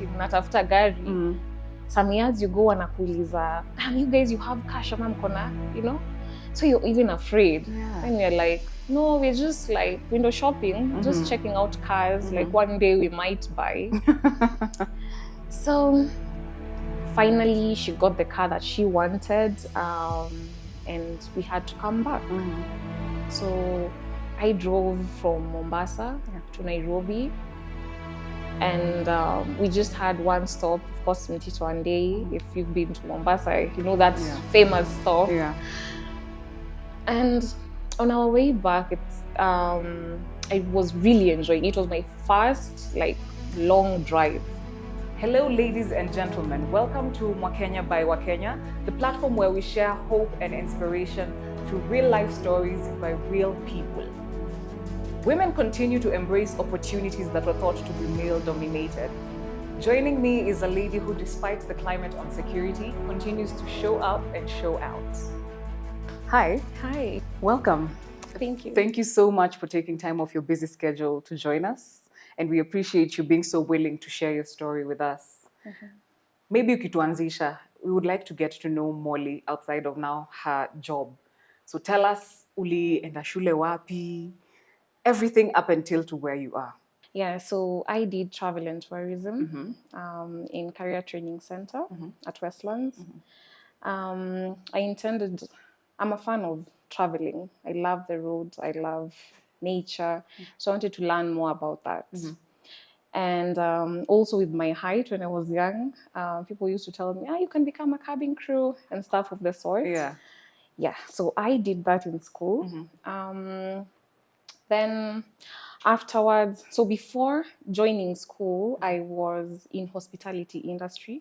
ati mnatafuta gari. Some years you go wanakuuliza, you guys, you have cash ama mkona, you know? So you're even afraid. And you're like, no, we're just like window shopping, just checking out cars. Like one day we might buy. So finally she got the car that she wanted, and we had to come back. So I drove from Mombasa to Nairobi, and we just had one stop, of course, Mtito one day. If you've been to Mombasa, you know that famous stop. And on our way back, I was really enjoying it. It was my first like long drive. Hello, ladies and gentlemen. Welcome to Mwakenya by Wakenya, the platform where we share hope and inspiration through real-life stories by real people. Women continue to embrace opportunities that were thought to be male-dominated. Joining me is a lady who, despite the climate insecurity, continues to show up and show out. Hi. Hi. Welcome. Thank you. Thank you so much for taking time off your busy schedule to join us. And we appreciate you being so willing to share your story with us. Maybe ukituanzisha, we would like to get to know Molly outside of now her job. So tell us, ulienda shule wapi, everything up until to where you are. Yeah, so I did travel and tourism in Career Training Center at Westlands. I'm a fan of traveling. I love the roads, I love nature. So I wanted to learn more about that. And also with my height, when I was young, people used to tell me, you can become a cabin crew and stuff of the sort. Yeah, so I did that in school. Then afterwards, so before joining school, I was in hospitality industry.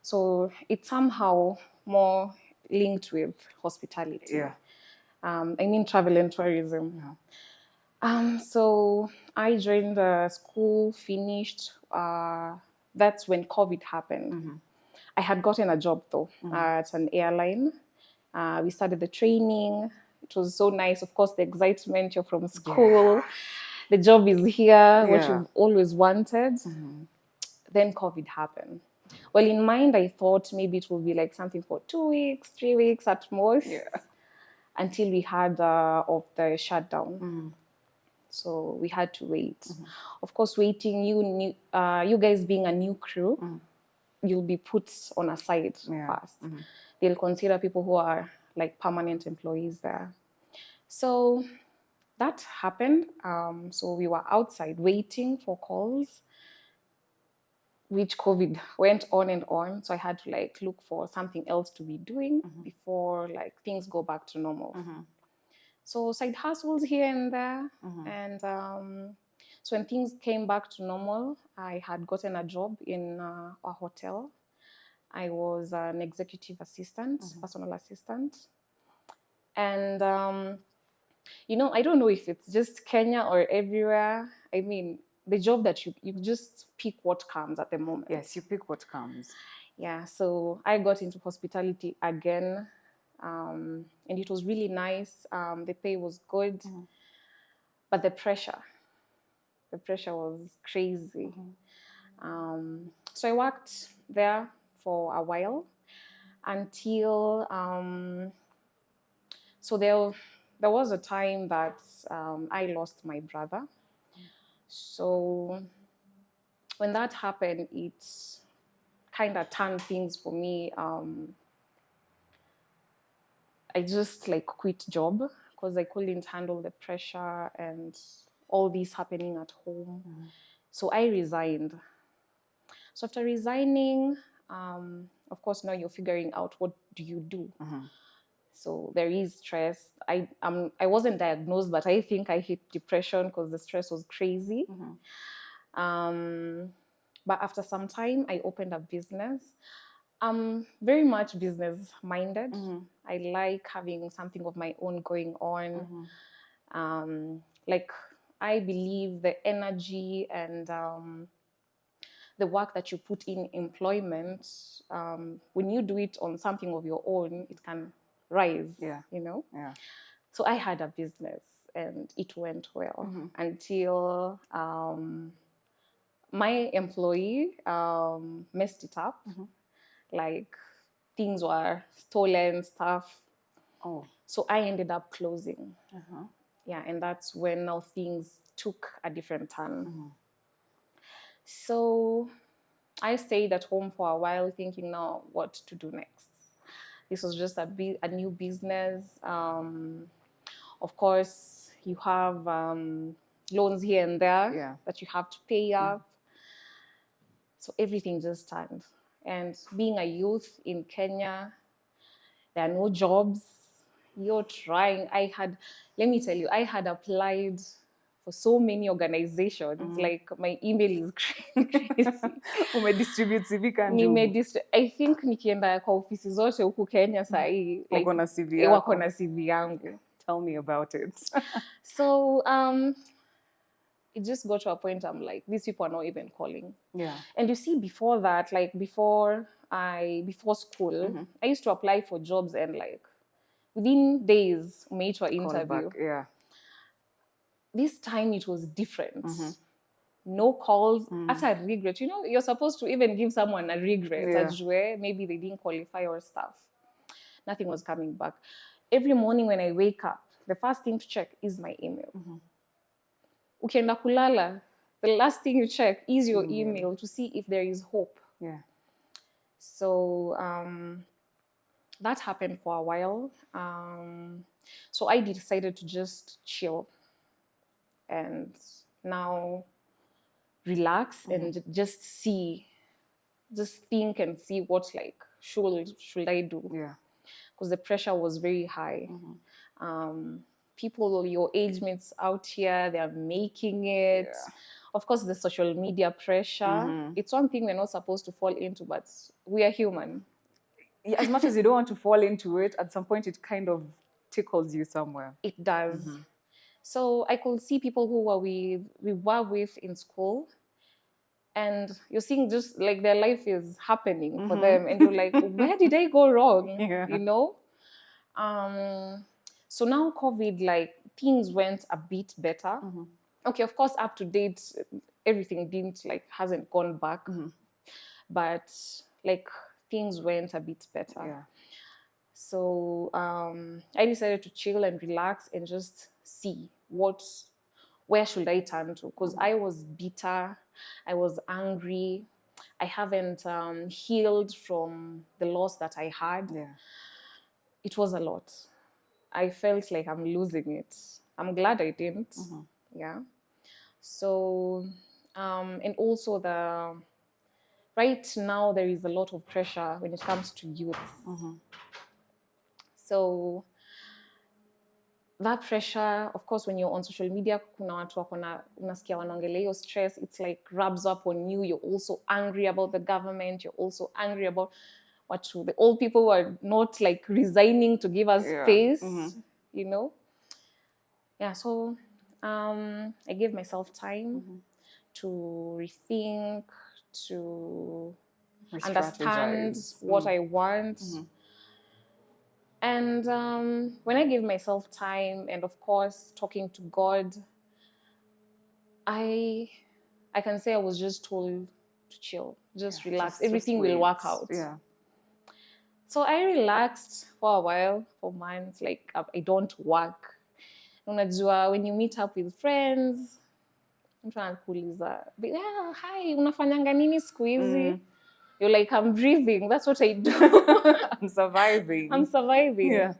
So it's somehow more linked with hospitality. I mean travel and tourism. So I joined the school, finished. That's when COVID happened. I had gotten a job though at an airline. We started the training. It was so nice. Of course, the excitement, you're from school. The job is here, what you've always wanted. Then COVID happened. Well, in mind, I thought maybe it will be like something for 2 weeks, 3 weeks at most, until we had of the shutdown. So we had to wait. Of course, waiting, you guys being a new crew, you'll be put on a side first. They'll consider people who are like permanent employees there. So that happened. So we were outside waiting for calls, which COVID went on and on. So I had to like look for something else to be doing before like things go back to normal. So side hustles here and there. And so when things came back to normal, I had gotten a job in a hotel. I was an executive assistant, personal assistant. And, I don't know if it's just Kenya or everywhere. I mean, the job that you just pick what comes at the moment. Yes, you pick what comes. Yeah, so I got into hospitality again. And it was really nice. The pay was good. But the pressure was crazy. So I worked there for a while until, so there was a time that I lost my brother. So when that happened, it kind of turned things for me. I just like quit job because I couldn't handle the pressure and all this happening at home. So I resigned. So after resigning, of course, now you're figuring out what do you do. So there is stress. I wasn't diagnosed, but I think I hit depression because the stress was crazy. But after some time, I opened a business. I'm very much business minded. I like having something of my own going on. Like I believe the energy and the work that you put in employment, when you do it on something of your own, it can rise, So I had a business and it went well until my employee messed it up. Like things were stolen, stuff. Oh. So I ended up closing. Yeah, and that's when now things took a different turn. So I stayed at home for a while thinking now what to do next. This was just a new business. Of course, you have loans here and there that you have to pay up. So everything just turned. And being a youth in Kenya, there are no jobs. You're trying. Let me tell you, I had applied for so many organizations. Like my email is crazy. Umedistribute CV kanju. I think nikienda kwa ofisi zote huku Kenya sahi, like, Wako na CV yako. wako na CV yangu. Tell me about it. So it just got to a point I'm like, these people are not even calling. Yeah. And you see, before that, like before school, I used to apply for jobs and like within days, umeitwa interview. Back. Yeah. This time it was different. No calls, at a regret. You know, you're supposed to even give someone a regret, maybe they didn't qualify or stuff. Nothing was coming back. Every morning when I wake up, the first thing to check is my email. Ukienda kulala, the last thing you check is your email to see if there is hope. Yeah. So that happened for a while. So I decided to just chill and now relax and just think and see what like should I do? Yeah. Because the pressure was very high. People your age mates out here, they are making it. Yeah. Of course, the social media pressure. It's one thing we're not supposed to fall into, but we are human. As much as you don't want to fall into it, at some point it kind of tickles you somewhere. It does. So I could see people who we were with in school, and you're seeing just like their life is happening for them, and you're like, where did I go wrong? Yeah. You know? So now COVID, like things went a bit better. Okay, of course, up to date, everything hasn't gone back, but like things went a bit better. Yeah. So I decided to chill and relax and just see where should I turn to? Because I was bitter, I was angry, I haven't healed from the loss that I had. Yeah. It was a lot. I felt like I'm losing it. I'm glad I didn't. Yeah. So, and also right now there is a lot of pressure when it comes to youth. So that pressure, of course, when you're on social media, kuna watu unasikia wanaongelea hiyo stress, it's like rubs up on you. You're also angry about the government. You're also angry about the old people who are not like resigning to give us space, you know? Yeah, so I gave myself time to rethink, to understand what I want. And when I gave myself time and of course talking to God, I can say I was just told to chill, just relax, everything will work out. Yeah. So I relaxed for a while, for months, like I don't work. Unajua, when you meet up with friends, mtu anakuuliza, hi, unafanyanga nini siku hizi? You're like, I'm breathing, that's what I do. I'm surviving. I'm surviving. Yeah.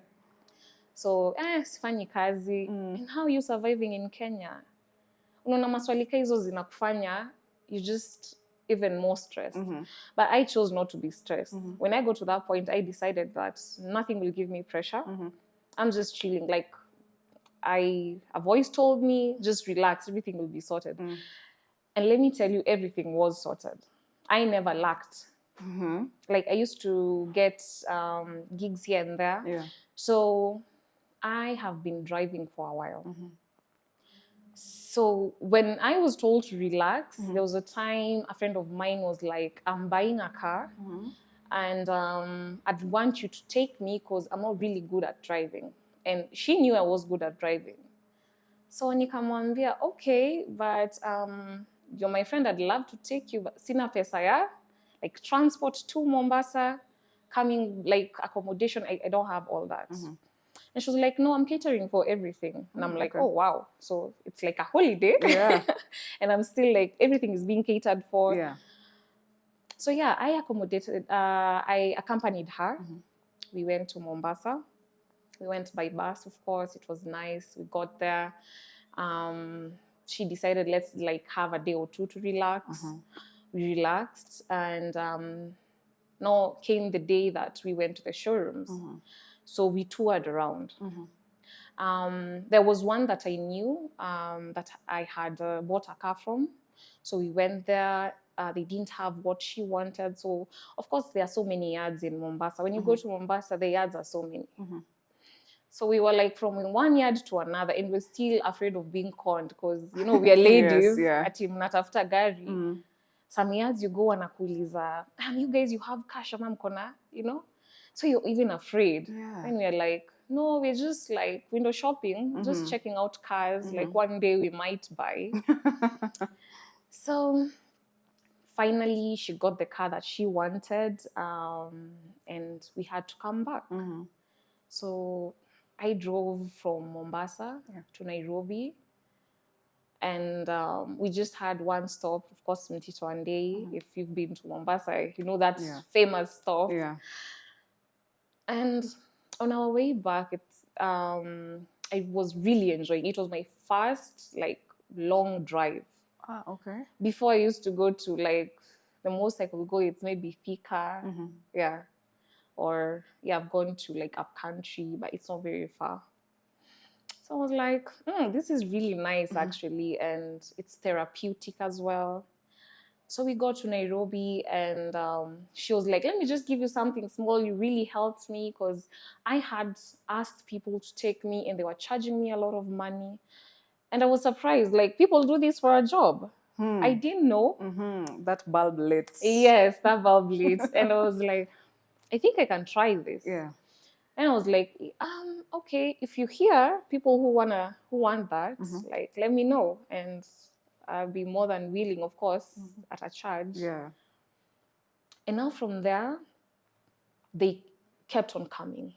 So, sifanyi kazi. And how are you surviving in Kenya? Unaona maswali ka hizo zinakufanya, you just even more stressed. But I chose not to be stressed. When I got to that point, I decided that nothing will give me pressure. I'm just chilling. Like, a voice told me, just relax, everything will be sorted. And let me tell you, everything was sorted. I never lacked. Like, I used to get gigs here and there. Yeah. So I have been driving for a while. So when I was told to relax, there was a time a friend of mine was like, I'm buying a car and I'd want you to take me because I'm not really good at driving. And she knew I was good at driving. So nikamwambia, okay, but you're my friend, I'd love to take you, but sina pesa ya, like transport to Mombasa, coming, like accommodation, I don't have all that. And she was like, no, I'm catering for everything. And I'm like, okay. oh, wow. So it's like a holiday. Yeah. And I'm still like, everything is being catered for. Yeah. So yeah, I accompanied her. We went to Mombasa. We went by bus, of course. It was nice. We got there. She decided, let's like have a day or two to relax. We relaxed. And now came the day that we went to the showrooms. So we toured around. There was one that I knew that I had bought a car from. So we went there. They didn't have what she wanted. So, of course, there are so many yards in Mombasa. When you go to Mombasa, the yards are so many. So we were like from one yard to another, and we're still afraid of being conned because, you know, we are ladies. Yes, yeah. Ati mnatafuta gari. Some yards you go wanakuuliza, you guys, you have cash ama mkona, you know? So you're even afraid. Yeah. And we're like, no, we're just like window shopping, just checking out cars. Like one day we might buy. So finally she got the car that she wanted, and we had to come back. So I drove from Mombasa to Nairobi. And we just had one stop, of course, Mtito one day. If you've been to Mombasa, you know that famous stop. Yeah. And on our way back, I was really enjoying it. It was my first like long drive. Ah, okay. Before I used to go to like the most I could go, it's maybe Thika, yeah, or I've gone to like up country, but it's not very far. So I was like, this is really nice actually, and it's therapeutic as well. So we got to Nairobi, and she was like, let me just give you something small. You really helped me because I had asked people to take me and they were charging me a lot of money. And I was surprised, like people do this for a job. I didn't know. That bulb lit. Yes, that bulb lit. And I was like, I think I can try this. Yeah. And I was like, okay, if you hear people who want that, like let me know. And I'll be more than willing, of course, at a charge. Yeah. And now from there, they kept on coming.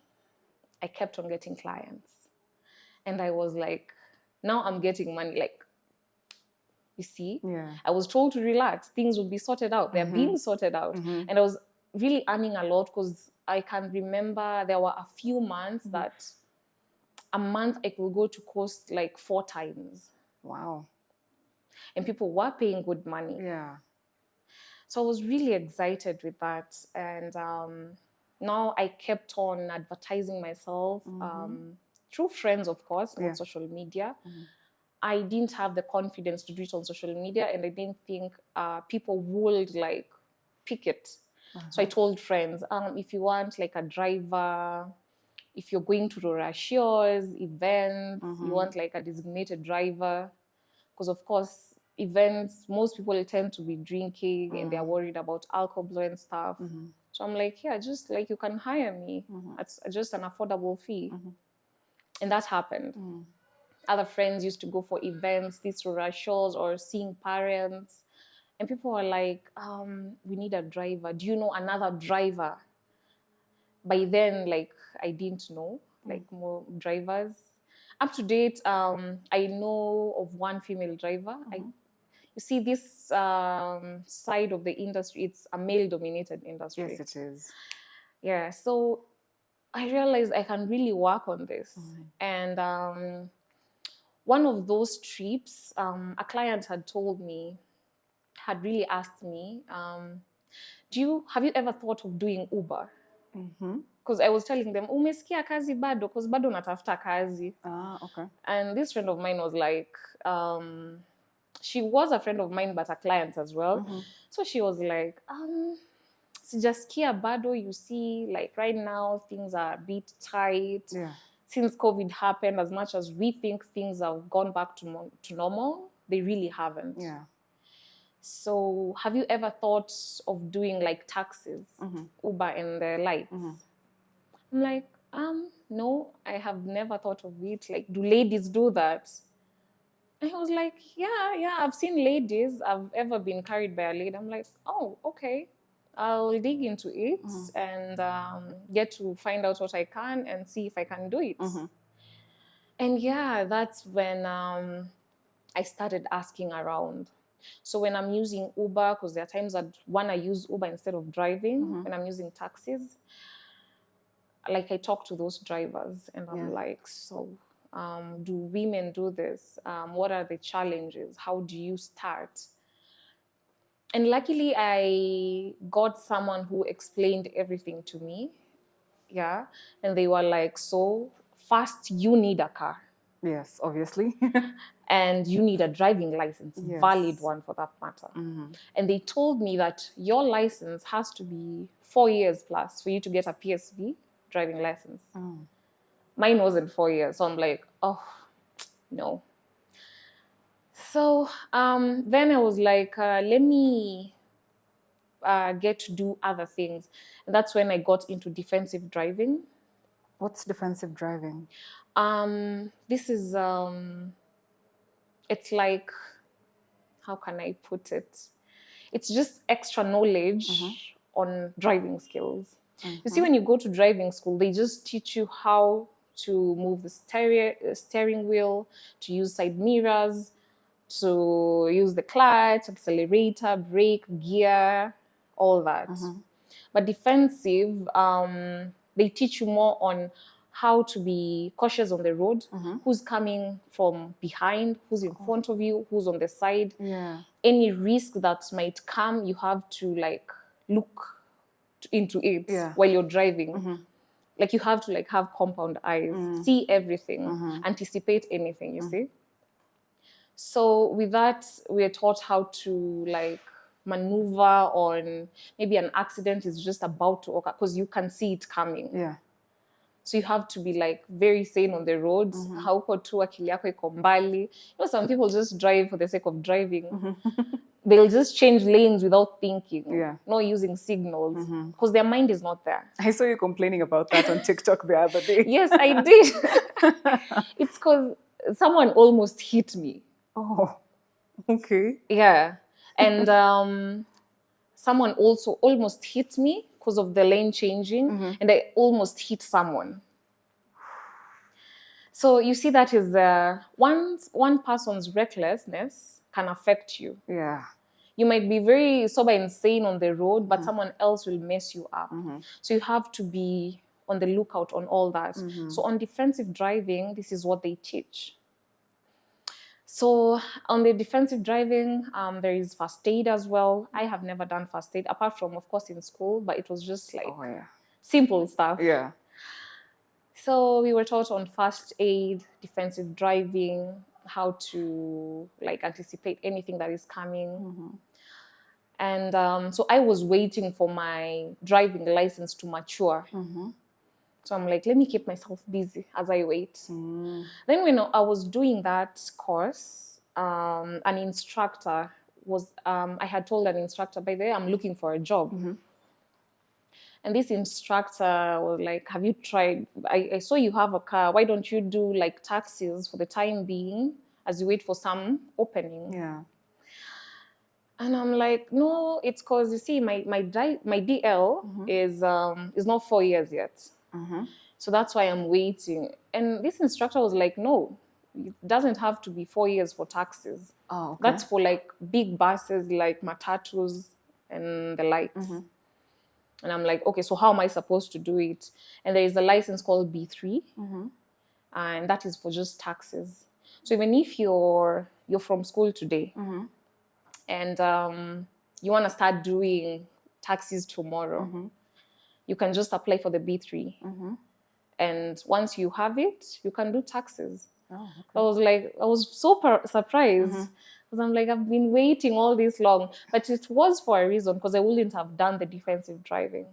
I kept on getting clients. And I was like, now I'm getting money. Like, you see, I was told to relax. Things would be sorted out. They're being sorted out. And I was really earning a lot because I can remember there were a few months that a month I could go to Coast like 4 times. Wow. And people were paying good money. Yeah. So I was really excited with that. And now I kept on advertising myself through friends, of course, on social media. I didn't have the confidence to do it on social media, and I didn't think people would like pick it. So I told friends, if you want like a driver, if you're going to Rorashio's events, you want like a designated driver, because of course events, most people tend to be drinking and they're worried about alcohol and stuff. So I'm like, yeah, just like you can hire me at just an affordable fee. And that happened. Other friends used to go for events, these Rorashio's or seeing parents. And people were like, we need a driver. Do you know another driver? By then, like, I didn't know, like, more drivers. Up to date, I know of one female driver. You see, this side of the industry, it's a male-dominated industry. Yes, it is. Yeah, so I realized I can really work on this. And one of those trips, a client had told me, had really asked me, have you ever thought of doing Uber? Because I was telling them, umesikia kazi bado? Because bado natafuta kazi. Ah, okay. And this friend of mine was like, she was a friend of mine, but a client as well. So she was like, sijasikia bado, you see, like right now, things are a bit tight. Yeah. Since COVID happened, as much as we think things have gone back to normal, they really haven't. Yeah. So have you ever thought of doing like taxis, Uber and the likes? I'm like, no, I have never thought of it. Like, do ladies do that? And he was like, yeah, I've seen ladies. I've ever been carried by a lady. I'm like, oh, okay. I'll dig into it and get to find out what I can and see if I can do it. And yeah, that's when I started asking around. So when I'm using Uber, because there are times that when I use Uber instead of driving, when I'm using taxis, like I talk to those drivers and I'm like, so do women do this? What are the challenges? How do you start? And luckily I got someone who explained everything to me. Yeah. And they were like, so first you need a car. Yes, obviously. And you need a driving license, valid one for that matter. And they told me that your license has to be 4 years plus for you to get a PSV driving license. Mine wasn't 4 years. So I'm like, oh, no. So then I was like, let me get to do other things. And that's when I got into defensive driving. What's defensive driving? This is, it's like, how can I put it? It's just extra knowledge on driving skills. You see, when you go to driving school, they just teach you how to move the steering wheel, to use side mirrors, to use the clutch, accelerator, brake, gear, all that. But defensive, they teach you more on how to be cautious on the road, who's coming from behind, who's in front of you, who's on the side. Any risk that might come, you have to like look into it while you're driving. Like you have to like have compound eyes, see everything, anticipate anything, you see? So with that, we're taught how to like maneuver on maybe an accident is just about to occur because you can see it coming. So you have to be like very sane on the road. Hauko tu akili yako iko mbali. You know, some people just drive for the sake of driving. They'll just change lanes without thinking, not using signals, because their mind is not there. I saw you complaining about that on TikTok the other day. Yes, I did. It's because someone almost hit me. Oh, okay. Yeah. And someone also almost hit me because of the lane changing, and I almost hit someone. So you see, that is one person's recklessness can affect you. You might be very sober and sane on the road, but someone else will mess you up. So you have to be on the lookout on all that. So on defensive driving, this is what they teach. So on the defensive driving, there is first aid as well. I have never done first aid, apart from, of course, in school, but it was just like simple stuff. So we were taught on first aid, defensive driving, how to like anticipate anything that is coming. And so I was waiting for my driving license to mature. So I'm like, let me keep myself busy as I wait. Then when I was doing that course, an instructor was, I had told an instructor, by the way, I'm looking for a job. And this instructor was like, have you tried, I saw you have a car, why don't you do like taxis for the time being as you wait for some opening? And I'm like, no, it's because you see, my DL is not 4 years yet. So that's why I'm waiting. And this instructor was like, no, it doesn't have to be 4 years for taxis. That's for like big buses like matatus and the likes. And I'm like, okay, so how am I supposed to do it? And there is a license called B3, and that is for just taxis. So even if you're from school today, and you want to start doing taxis tomorrow, you can just apply for the B3. And once you have it, you can do taxis. I was super surprised. Because I'm like, I've been waiting all this long. But it was for a reason, because I wouldn't have done the defensive driving.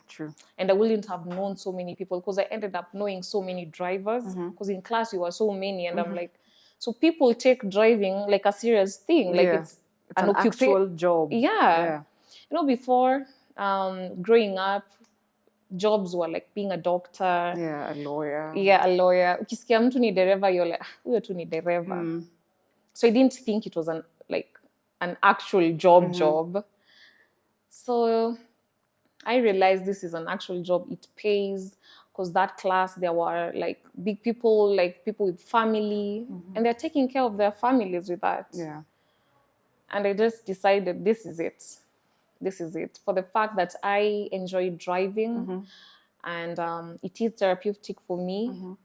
True. And I wouldn't have known so many people, because I ended up knowing so many drivers. Because in class, we were so many. And I'm like, so people take driving like a serious thing. Like it's an actual job. You know, before growing up, jobs were like being a doctor. A lawyer. A lawyer. Ukisikia mtu ni dereva, you're like, huyo tu ni dereva. So I didn't think it was an actual job. So I realized this is an actual job. It pays, because that class, there were like big people, like people with family, and they're taking care of their families with that. Yeah. And I just decided this is it. This is it. For the fact that I enjoy driving, and it is therapeutic for me.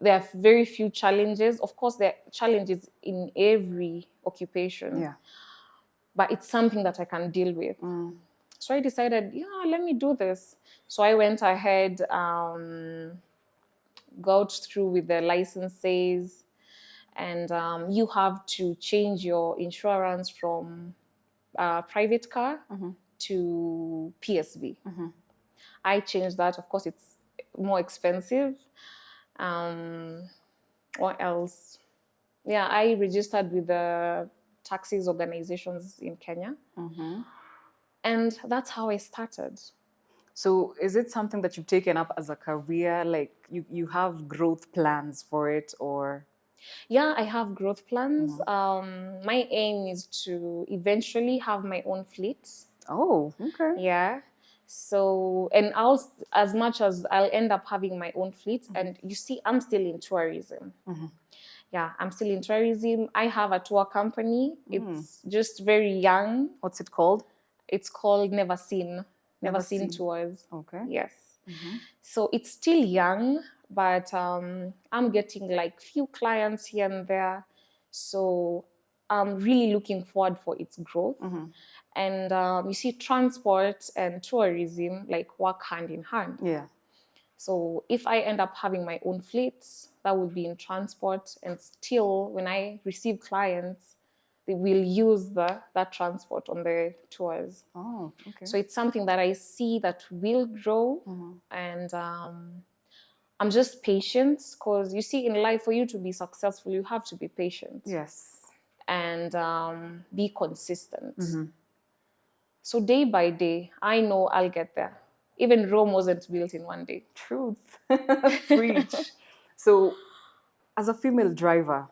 There are very few challenges. Of course, there are challenges in every occupation. Yeah. But it's something that I can deal with. So I decided, let me do this. So I went ahead, got through with the licenses, and you have to change your insurance from private car to PSV. I changed that. Of course, it's more expensive. What else? Yeah, I registered with the taxis organizations in Kenya. And that's how I started. So is it something that you've taken up as a career? Like you have growth plans for it, or? Yeah, I have growth plans. My aim is to eventually have my own fleet. Oh, okay. Yeah. So, and as much as I'll end up having my own fleet, and you see, I'm still in tourism. Yeah, I'm still in tourism. I have a tour company. It's just very young. What's it called? It's called Never Seen Tours. Okay. Yes. So it's still young, but I'm getting like few clients here and there. So I'm really looking forward for its growth. And you see, transport and tourism like work hand in hand. Yeah. So if I end up having my own fleet, that would be in transport. And still, when I receive clients, they will use that transport on the tours. Oh, okay. So it's something that I see that will grow. And I'm just patient, because you see, in life, for you to be successful, you have to be patient. Yes. And be consistent. So day by day, I know I'll get there. Even Rome wasn't built in one day. Truth. Preach. So, as a female driver,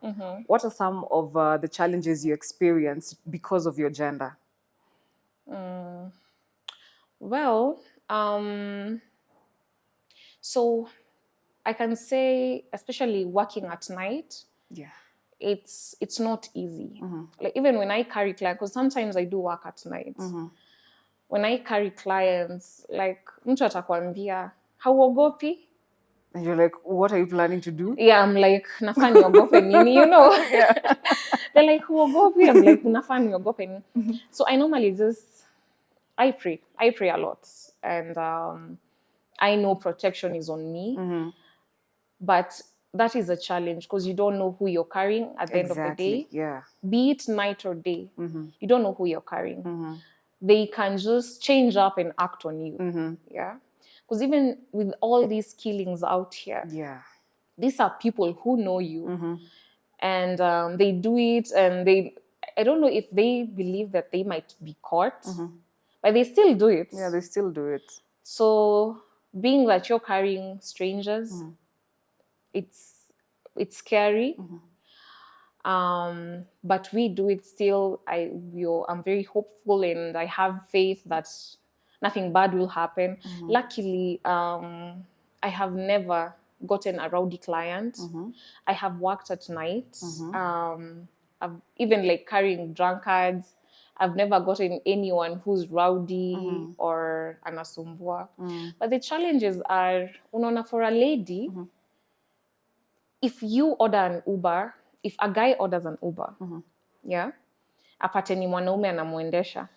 what are some of the challenges you experienced because of your gender? Well, so I can say, especially working at night, it's not easy. Like even when I carry clients, because sometimes I do work at night. When I carry clients, like mtu atakwambia, hauogopi? And you're like, what are you planning to do? Yeah, I'm like, nafaa niogope nini, you know? They're like, huogopi? I'm like, nafaa niogope nini? So I normally I pray a lot. And I know protection is on me. But that is a challenge, because you don't know who you're carrying at the end of the day. Yeah. Be it night or day, you don't know who you're carrying. They can just change up and act on you. Yeah. Because even with all these killings out here, these are people who know you. And they do it, and I don't know if they believe that they might be caught, but they still do it. Yeah, they still do it. So being that you're carrying strangers, it's scary. But we do it still. I'm very hopeful, and I have faith that nothing bad will happen. Luckily, I have never gotten a rowdy client. I have worked at night. I've even like carrying drunkards. I've never gotten anyone who's rowdy or anasumbua. But the challenges are, unaona, for a lady, if you order an Uber, if a guy orders an Uber, apate ni mwanaume anamuendesha.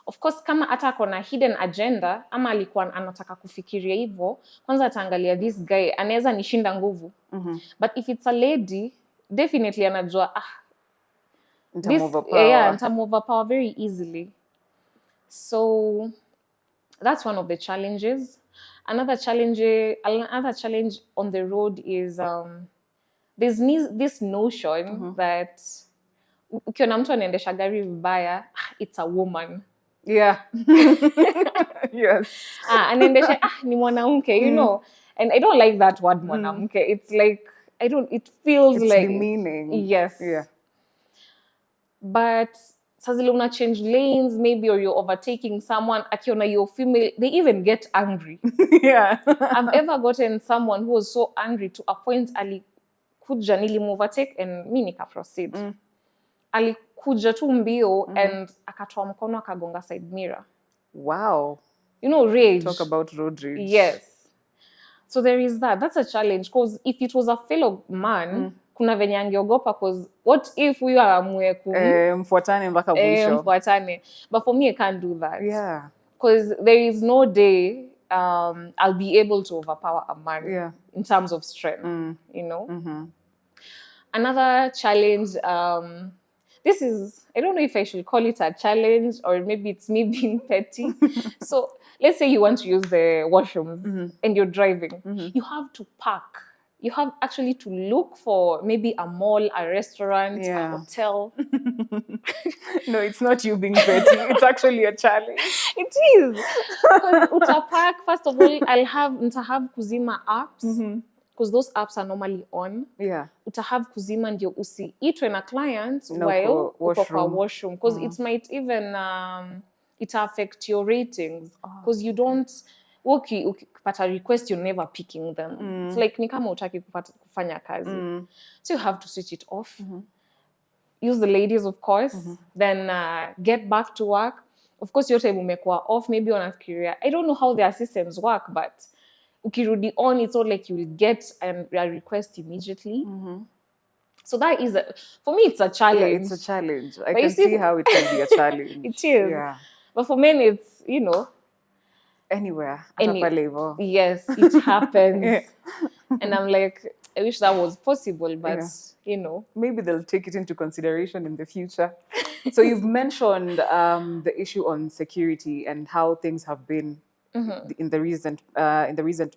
Of course, kama hata akona hidden agenda, ama alikuwa anataka kufikiria hivyo, kwanza ataangalia, this guy anaweza nishinda nguvu. But if it's a lady, definitely anajua, nitamoverpower very easily. So that's one of the challenges. Another challenge on the road is there's this notion that ukiona mtu anaendesha gari vibaya, it's a woman. Yeah. Yes. Anaendesha, ni mwanamke, you know. And I don't like that word, mwanamke. It's like, I don't, it feels it's like demeaning. Yes. Yeah. But saa zile una change lanes maybe, or you're overtaking someone, akiona you're female, they even get angry. Yeah. I've ever gotten someone who was so angry to a point alikuja nilimuovertake and mi nika proceed. Alikuja tu mbio and akatoa mkono akagonga side mirror. Wow. You know, rage. Talk about road rage. Yes. So there is that. That's a challenge, because if it was a fellow man, kuna venye angeogopa, because what if we amue mfuatane mpaka mwisho. mfuatane. But for me, I can't do that. Yeah. Because there is no day I'll be able to overpower a man in terms of strength, you know. Another challenge, this is, I don't know if I should call it a challenge or maybe it's me being petty. So let's say you want to use the washrooms and you're driving. You have to park. You have actually to look for maybe a mall, a restaurant, a hotel. No, it's not you being petty. It's actually a challenge. It is. Because utapark, first of all, nitahave kuzima apps. Because those apps are normally on. Yeah. Utahave kuzima ndio usiitwe na client while uko kwa washroom. Because it might even it affect your ratings. Because you don't, ukipata request, you're never picking them. It's like ni kama utaki kufanya kazi. So you have to switch it off. Use the ladies, of course. Then get back to work. Of course, your time umekuwa off, maybe unafikiria. I don't know how their systems work, but ukirudi on, it's not like you will get a request immediately. So that is, for me, it's a challenge. Yeah, it's a challenge. I can see how it can be a challenge. It is. Yeah. But for men, it's, you know. Anywhere. Yes, it happens. And I'm like, I wish that was possible, but, you know. Maybe they'll take it into consideration in the future. So you've mentioned the issue on security and how things have been in the recent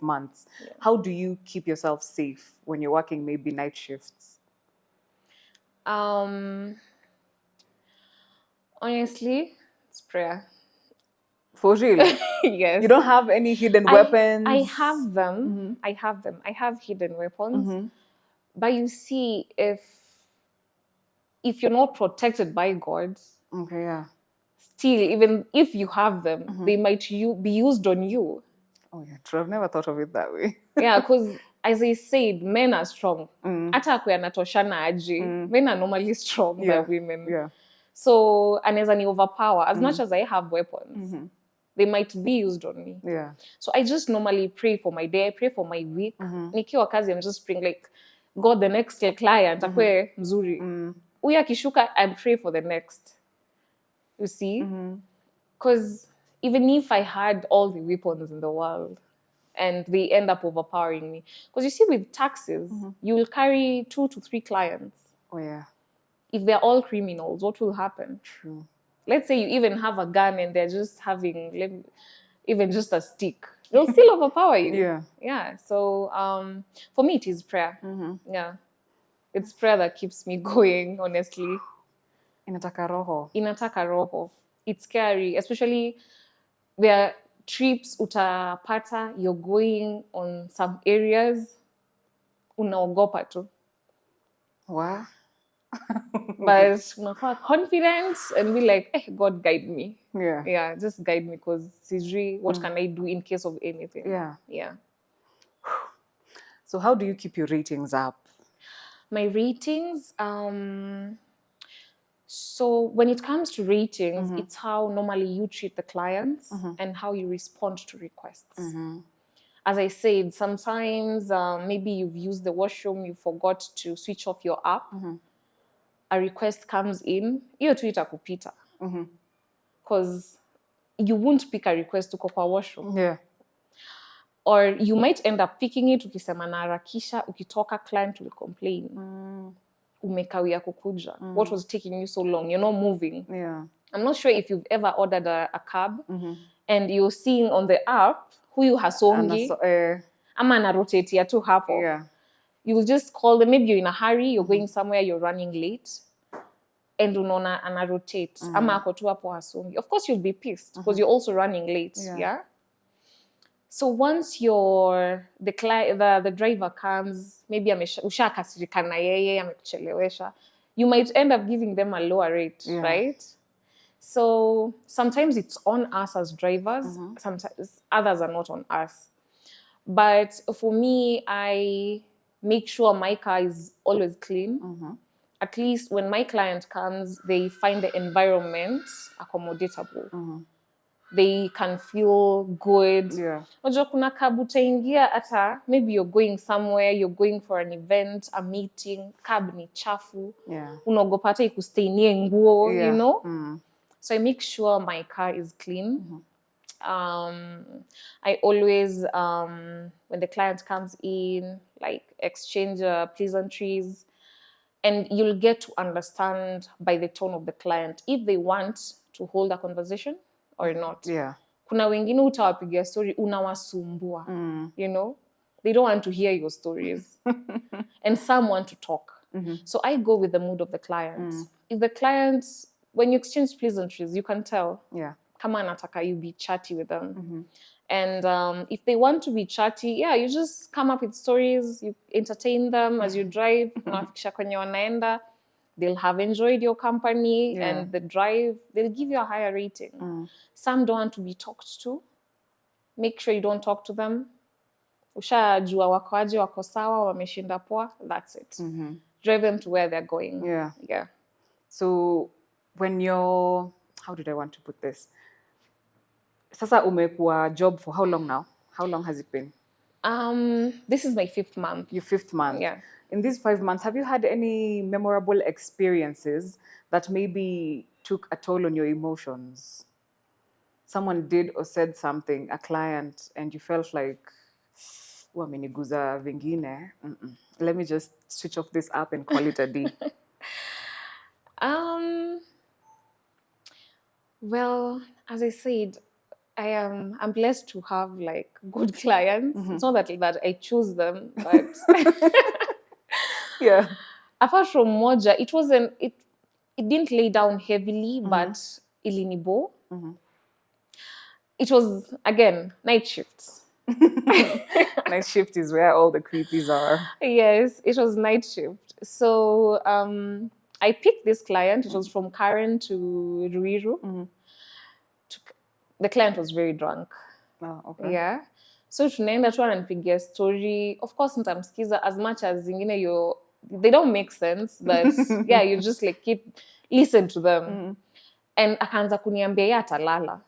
months. Yeah. How do you keep yourself safe when you're working maybe night shifts? Honestly, it's prayer. For real? Yes. You don't have any hidden weapons? I have them. I have them. I have hidden weapons. But you see, if you're not protected by God, still, even if you have them, they might be used on you. Oh yeah, true. I've never thought of it that way. Yeah, because as I said, men are strong. Hata kwe anatoshana aje, men are normally strong by women. Yeah. So, anaweza ni overpower. As much as I have weapons, they might be used on me. Yeah. So I just normally pray for my day, I pray for my week. Nikiwa kazi, I'm just praying like, God, the next client, akwe mzuri. Uya kishuka, I pray for the next. You see? Because even if I had all the weapons in the world and they end up overpowering me. Because you see, with taxes, you will carry 2 to 3 clients. Oh, yeah. If they're all criminals, what will happen? True. Let's say you even have a gun and they're just having even just a stick. They'll still overpower you. Yeah. Yeah. So for me, it is prayer. Yeah. It's prayer that keeps me going, honestly. Inataka roho. Inataka roho. It's scary, especially there are trips utapata, you're going on some areas, unaogopa tu. Wow. But unakuwa confident and be like, God guide me. Yeah. Yeah, just guide me, because sijui, what can I do in case of anything? Yeah. Yeah. So how do you keep your ratings up? My ratings, so when it comes to ratings, it's how normally you treat the clients and how you respond to requests. As I said, sometimes maybe you've used the washroom, you forgot to switch off your app. A request comes in, hiyo tu itakupita. Because you won't pick a request uko kwa washroom. Yeah. Or you might end up picking it, ukisema na harakisha, ukitoka client will complain. Umekawia kukuja. What was taking you so long? You're not moving. Yeah. I'm not sure if you've ever ordered a cab and you're seeing on the app huyu hasongi ama anarotate tu hapo. Yeah. You will just call them. Maybe you're in a hurry, you're going somewhere, you're running late, and unaona anarotate ama ako tu hapo hasongi. Of course, you'll be pissed because you're also running late. Yeah. So once the driver comes, maybe ushakasirika na yeye amekuchelewesha, you might end up giving them a lower rate, right? So sometimes it's on us as drivers, sometimes others are not on us. But for me, I make sure my car is always clean. At least when my client comes, they find the environment accommodatable. They can feel good. Unajua kuna cab utaingia hata maybe you're going somewhere, you're going for an event, a meeting, cab ni chafu. Unaogopa hata ikustainie nguo, you know? So I make sure my car is clean. I always, when the client comes in, like exchange pleasantries, and you'll get to understand by the tone of the client if they want to hold a conversation or not. Kuna wengine utawapigia story unawasumbua, you know? They don't want to hear your stories. And some want to talk. So I go with the mood of the client. If the client, when you exchange pleasantries, you can tell. Kama anataka you be chatty with them. And if they want to be chatty, you just come up with stories, you entertain them as you drive, unawafikisha kwenye wanaenda, they'll have enjoyed your company and the drive, they'll give you a higher rating. Some don't want to be talked to. Make sure you don't talk to them. Ushajua wako aje, wako sawa, wameshinda poa, that's it. Drive them to where they're going. So when you're, how did I want to put this? Sasa umekuwa job for how long now? How long has it been? This is my 5th month. Your 5th month? Yeah. In these 5 months, have you had any memorable experiences that maybe took a toll on your emotions? Someone did or said something, a client, and you felt like, wameniguza vingine. Let me just switch off this app and call it a day. Well, as I said, I'm blessed to have like good clients. It's not that I choose them, but apart from moja, it didn't lay down heavily, but ilinibo. It was again night shifts. Night shift is where all the creepies are. Yes, it was night shift. So I picked this client. It was from Karen to Ruiru. The client was very drunk. Oh, okay. So tunaenda tu ananipigia story. Of course nitamsikiza as much as zingine they don't make sense, but you just like listen to them. And akaanza kuniambia yeye atalala.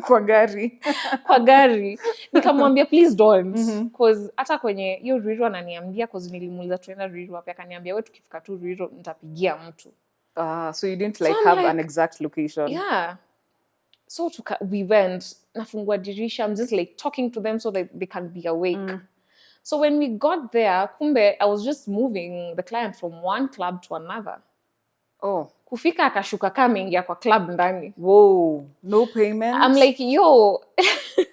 Kwa gari. Kwa gari. Nikamwambia please don't. Cause hata kwenye hiyo Ruiru ananiambia, cause nilimuuliza tuenda Ruiru wapi, akaniambia wewe tukifika tu Ruiru nitapigia mtu. So you didn't have an exact location. So we went, nafungua dirisha, I'm just like talking to them so that they can be awake. So when we got there, kumbe I was just moving the client from one club to another. Kufika akashuka kama ameingia kwa club ndani. Whoa, no payment? I'm like, yo,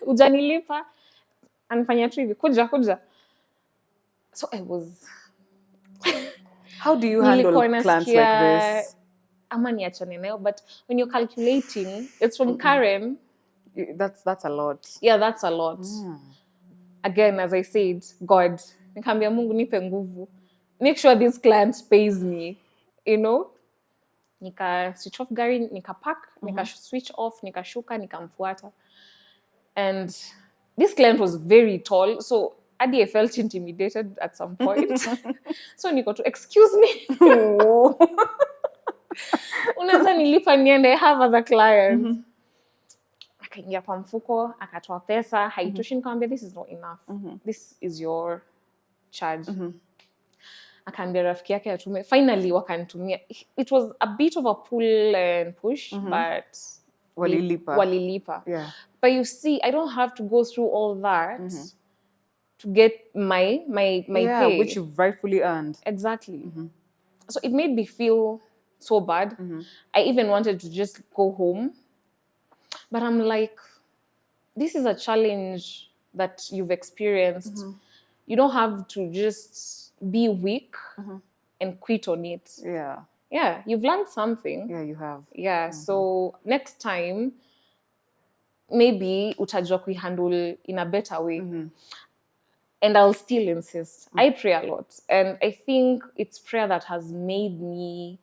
ujanilipa? Anifanya tu hivi, kuja. So I was... How do you handle clients like this? Ama niachane nayo, but when you're calculating, it's from Karen. That's a lot. Yeah, that's a lot. Again, as I said, God, nikamwambia Mungu nipe nguvu. Make sure this client pays me, you know? Nika switch off gari, nika pack, nika switch off, nika shuka, nikamfuata. And this client was very tall, so Adi, I felt intimidated at some point. So niko to, excuse me. Unaweza nilipa niende, I have other clients. Akaingia kwa mfuko, akatoa pesa, haitoshi, nikamwambia this is not enough. This is your charge. Akaambia rafiki yake atume. Finally wakanitumia. It was a bit of a pull and push, but walilipa. But you see, I don't have to go through all that to get my pay, which you've rightfully earned. Exactly. So it made me feel so bad. I even wanted to just go home. But I'm like, this is a challenge that you've experienced. You don't have to just be weak and quit on it. You've learned something. Yeah, you have. So next time, maybe utajua kuihandle in a better way. And I'll still insist. I pray a lot. And I think it's prayer that has made me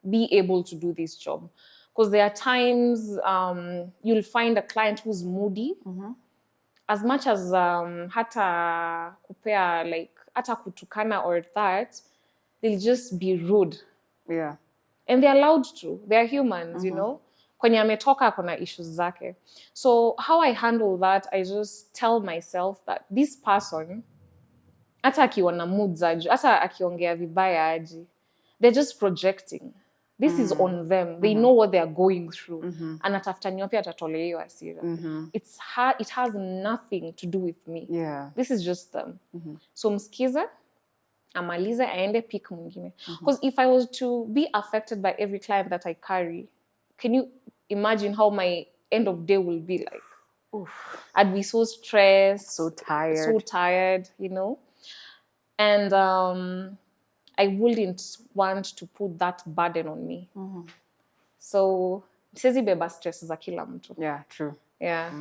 be able to do this job. Because there are times you'll find a client who's moody. As much as hata kupea, like, hata kutukana or that, they'll just be rude. Yeah. And they're allowed to. They're humans, you know. Kwenye ametoka kuna issues zake. So how I handle that, I just tell myself that this person, hata akiwa na mood za juu, hata akiongea vibaya aje, they're just projecting. This is on them. They know what they're going through. Anatafuta ni wapi atatolea hiyo hasira. It has nothing to do with me. Yeah. This is just them. So msikize, amalize, aende pick mwingine. Because if I was to be affected by every client that I carry, can you imagine how my end of day will be like? Oof. I'd be so stressed. So tired, you know? And I wouldn't want to put that burden on me. So, siwezi beba stress za kila mtu. Yeah, true. Yeah.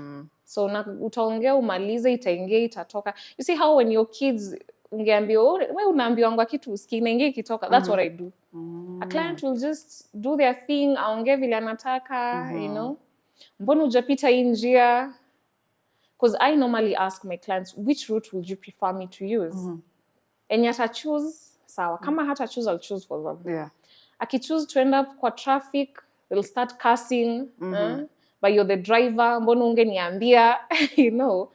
So, utaongea umalize, itaingia, itatoka. You see how when your kids, ungeambiwa, wewe unaambiwa kitu usikii, inaingia ikitoka. That's what I do. A client will just do their thing, aongee vile anataka, you know. Mbona hujapita hii njia? Because I normally ask my clients, which route would you prefer me to use? And yet I choose, sawa. Kama hata choose, I'll choose for them. Yeah. Aki choose to end up kwa traffic, they'll start cussing. But you're the driver, mbona ungeniambia, you know.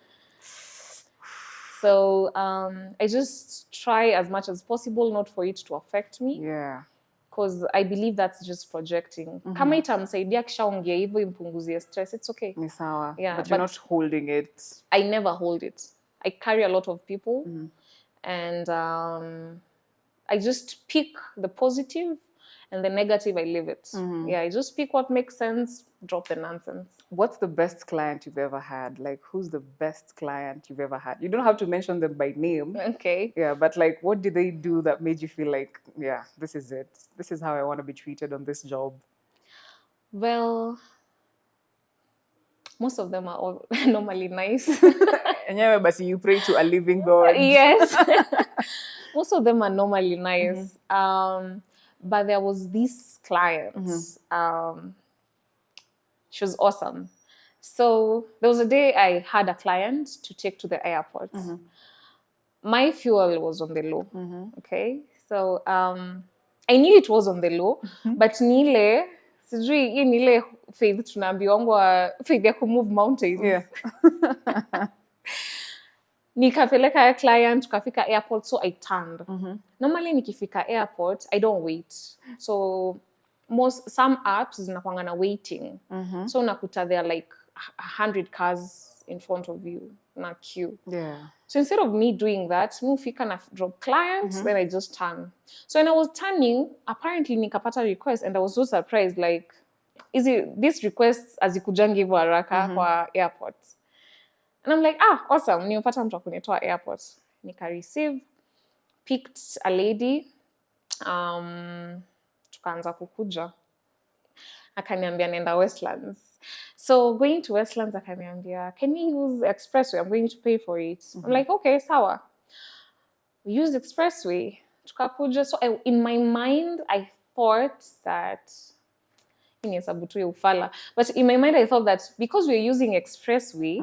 So I just try as much as possible not for it to affect me. Yeah. Because I believe that's just projecting. Kama itamsaidia kishaongea hivyo impunguzie stress, it's okay. Ni sawa. Yeah, but you're not holding it. I never hold it. I carry a lot of people. And I just pick the positive and the negative, I leave it. Yeah, I just pick what makes sense, drop the nonsense. What's the best client you've ever had? Like, who's the best client you've ever had? You don't have to mention them by name. Okay. Yeah, but like, what did they do that made you feel like, yeah, this is it. This is how I want to be treated on this job? Well, most of them are all normally nice. And yeah, but you pray to a living God. Yes. Most of them are normally nice. But there was this client. She was awesome. So there was a day I had a client to take to the airport. My fuel was on the low. Okay. So I knew it was on the low, but nile, sijui hii nile faith tunaambiwa faith ya kumove mountains. Yeah. Nikapeleka client, tukafika airport, so I turned. Normally nikifika airport, I don't wait. So some apps zinakuanga na waiting. So unakuta there are like 100 cars in front of you na queue. Yeah. So instead of me doing that, mufika na drop client, then I just turn. So when I was turning, apparently nikapata request and I was so surprised, like, this request azikujangi hivyo haraka kwa airport. And I'm like, awesome, nimepata mtu akunitoa airport. Nika receive, picked a lady, tukaanza kukuja. Akaniambia nenda Westlands. So going to Westlands, akaniambia, can we use Expressway? I'm going to pay for it. I'm like, okay, sawa. We used Expressway. Tukakuja. So in my mind, I thought that, but in my mind, I thought that because we're using Expressway,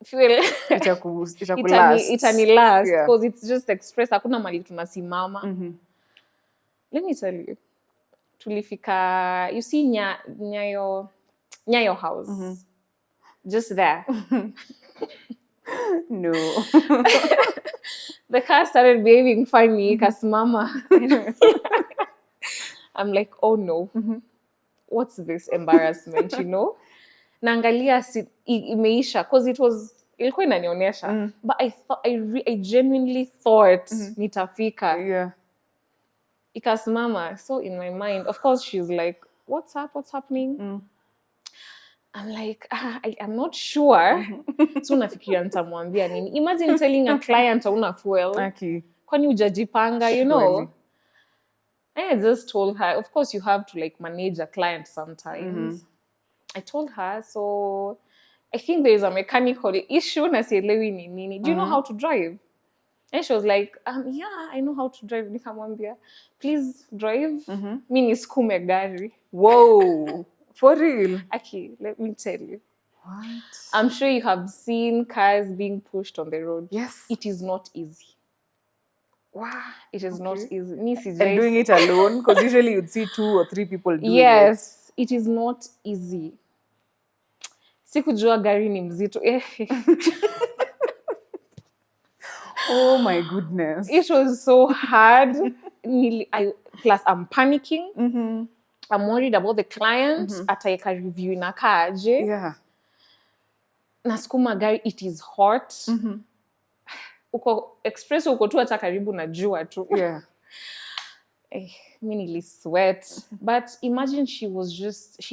fuel itani last because it's just express, hakuna mali tunasimama. Let me tell you, tulifika, you see Nyayo house, just there. No. The car started behaving funny, kasimama. I'm like, oh no, what's this embarrassment, you know? Naangalia imeisha, because ilikuwa inanionyesha. But I genuinely thought nitafika. Yeah. Ikasimama. So in my mind, of course, she's like, what's up? What's happening? I'm like, I'm not sure. So nafikiria nitamwambia nini. Imagine telling a client hauna fuel. Kwani hujajipanga, you know? I just told her, of course, you have to like manage a client sometimes. I told her, so I think there is a mechanical issue na sielewi ni nini. Do you know how to drive? And she was like, yeah, I know how to drive. Nikamwambia, please drive. Mi nisukume gari. Whoa, for real? Okay, let me tell you. What? I'm sure you have seen cars being pushed on the road. Yes. It is not easy. Wow. It is not easy. Mi And sijai- doing it alone? Because usually you'd see 2 or 3 people doing it. Yes, it is not easy. Sikujua gari ni mzito. Oh my goodness. It was so hard. Plus, I'm panicking. I'm worried about the client. Ataeka review inakaaje. Yeah. Nasukuma gari, it is hot. Uko express uko tu hata karibu na jua tu. Yeah. Mi nili sweat. But imagine she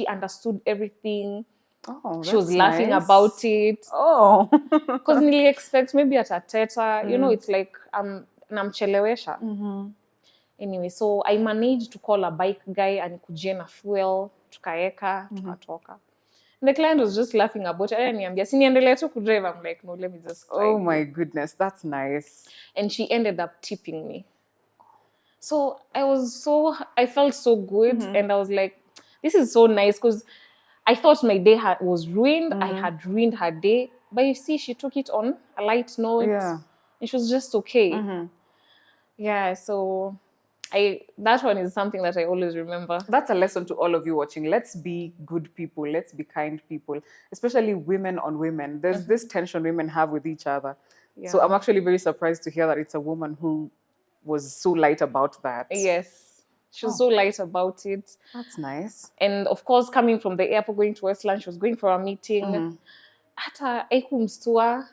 understood everything. Oh, she was that's laughing nice. about it. Oh. Because nili expect maybe atateta. You know, it's like namchelewesha. Anyway, so I managed to call a bike guy anikujie na fuel, tukaeka, tukatoka. And the client was just laughing about it. Ananiambia, siniendelee tu kudrive. I'm like, no, let me just drive. Oh my goodness, that's nice. And she ended up tipping me. So I felt so good. And I was like, this is so nice because I thought my day was ruined. I had ruined her day. But you see, she took it on a light note. Yeah. And she was just okay. Yeah, so that one is something that I always remember. That's a lesson to all of you watching. Let's be good people. Let's be kind people, especially women on women. There's this tension women have with each other. Yeah. So I'm actually very surprised to hear that it's a woman who was so light about that. Yes. She was so light about it. That's nice. And of course, coming from the airport, going to Westland, she was going for a meeting. Hata haikumstua.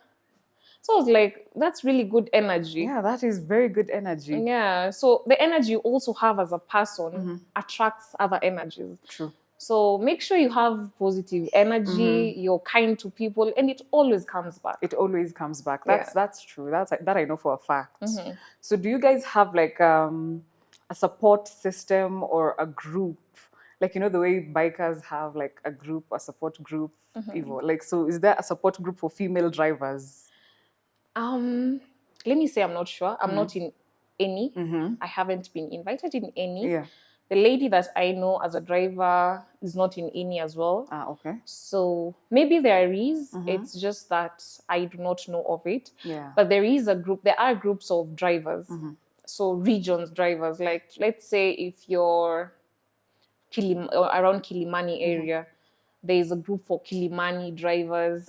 So I was like, that's really good energy. Yeah, that is very good energy. Yeah. So the energy you also have as a person attracts other energies. True. So make sure you have positive energy, you're kind to people, and it always comes back. It always comes back. That's true. That I know for a fact. So do you guys have like a support system or a group? Like, you know, the way bikers have like a group, a support group. Like, so is there a support group for female drivers? Let me say I'm not sure. I'm not in any. I haven't been invited in any. Yeah. The lady that I know as a driver is not in any as well. Ah, okay. So maybe there is. It's just that I do not know of it. Yeah. But there is a group. There are groups of drivers. So regions drivers. Like, let's say if you're around Kilimani area, there is a group for Kilimani drivers.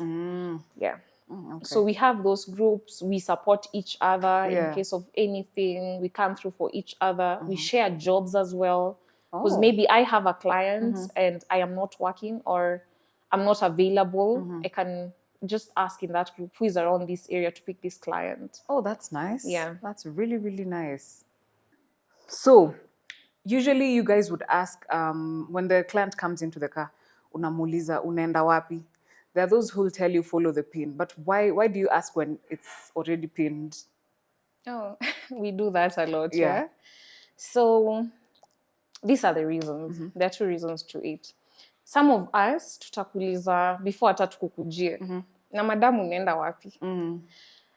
Yeah. Okay. So we have those groups. We support each other in case of anything. We come through for each other. We share jobs as well. Because maybe I have a client and I am not working or I'm not available. I can just ask in that group who is around this area to pick this client. Oh, that's nice. Yeah. That's really, really nice. So usually you guys would ask when the client comes into the car, unamuuliza unaenda wapi? There are those who will tell you follow the pin, but why do you ask when it's already pinned? Oh, we do that a lot, yeah. So these are the reasons. There are 2 reasons to it. Some of us tutakuuliza before hata tukukujie. Na madam unaenda wapi?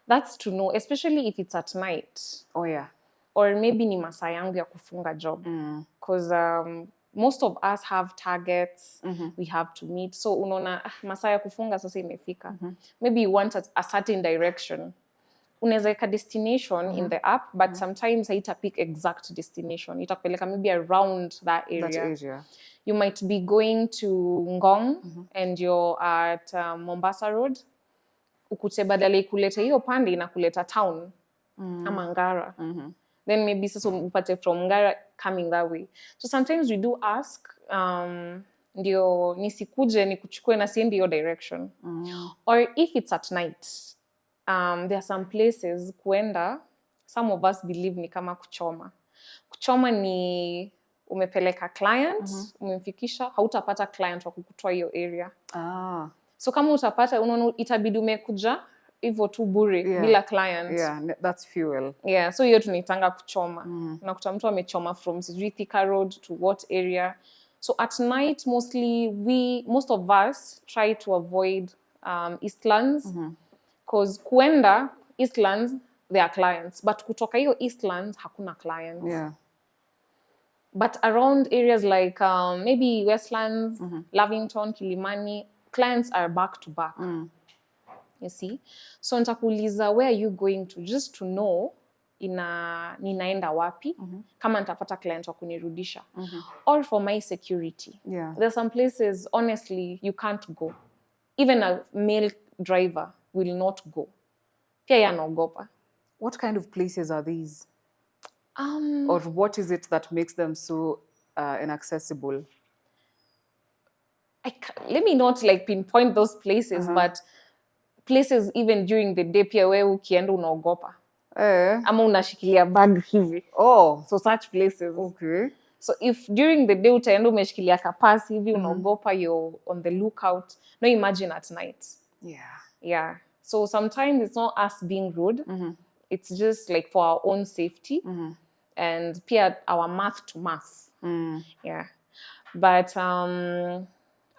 That's to know, especially if it's at night. Oh yeah. Or maybe ni masaa yangu ya kufunga job. Because most of us have targets we have to meet. So unaona masaa ya kufunga sasa imefika. Maybe you want a certain direction. Unaweza weka destination in the app, but sometimes haita pick exact destination. Itakupeleka maybe around that area. You might be going to Ngong and you're at Mombasa Road. Ukute badala ikulete hiyo pande inakuleta town ama Ngara. Then maybe sasa upate from Ngara coming that way. So sometimes we do ask, ndio nisikuje nikuchukue na siendi your direction. Or if it's at night, there are some places kuenda, some of us believe ni kama kuchoma. Kuchoma ni umepeleka client, umemfikisha, hautapata client wa kukutoa hiyo area. So kama utapata, unaona itabidi umekuja hivyo tu bure bila client. Yeah, that's fuel. Yeah, so hiyo tunaitanga kuchoma. Unakuta mtu amechoma from sijui Thika Road to what area. So at night, most of us try to avoid Eastlands, because kuenda Eastlands, there are clients, but kutoka hiyo Eastlands hakuna clients. Yeah. But around areas like maybe Westlands, Lavington, Kilimani, clients are back to back. You see? So nitakuuliza, where are you going to, just to know ninaenda wapi, kama nitapata client wa kunirudisha. Or for my security. Yeah. There's some places, honestly, you can't go. Even a male driver will not go. Pia yanaogopa. What kind of places are these? Or what is it that makes them so inaccessible? Let me not like pinpoint those places, but places even during the day pia wewe ukienda unaogopa. Ama unashikilia bag hivi. Oh. So such places. Okay. So if during the day utaenda umeshikilia kapasi hivi unaogopa, you're on the lookout. No, imagine at night. Yeah. Yeah. So sometimes it's not us being rude. It's just like for our own safety. And pia our math to math. Yeah. But